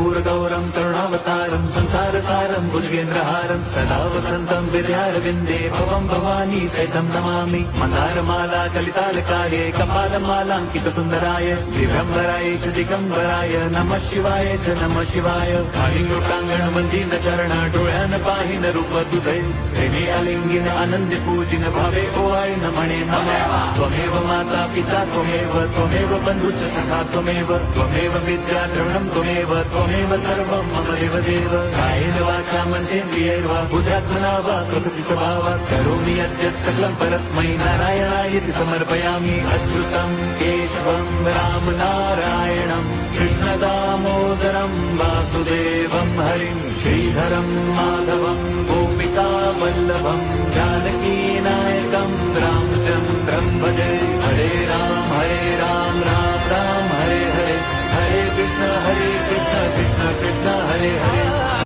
कर्पूरगौरं करुणावतारं संसारसारं भुजगेन्द्रहारं सदा वसन्तं विद्यारविन्दे भवं भवानी सहितं नमामि। मन्दारमाला कलितालकाये कपालमालाङ्कितसुन्दराय दिगम्बराय च दिगम्बराय नमः शिवाय च नमः शिवाय। कालिंगोटांगण मंदिर चरण डोळ्यान पाहिन रूप तुझे प्रेमे आलिंगिन आनंद पूजिन भावे ओवाळीन म्हणे नमः। त्वमेव माता पिता त्वमेव बंधुच सखा त्वमेव विद्या द्रवणं त्वमेव सर्वं मम देवदेव। कायेन वाचा मनसेन्द्रियैर्वा बुद्ध्यात्मना वा प्रकृति स्वभावात् करोमि यद्यत् सकलं परस्मै नारायणायति समर्पयामि। अच्युतं केशवं राम नारायणं कृष्ण दामोदरं वासुदेवं हरिं श्रीधरं माधवं गोपिका वल्लभं जानकी नायकं रामचन्द्रं भजे। हरे राम राम राम हरे हरे, हरे कृष्ण कृष्ण कृष्ण हरे हरे।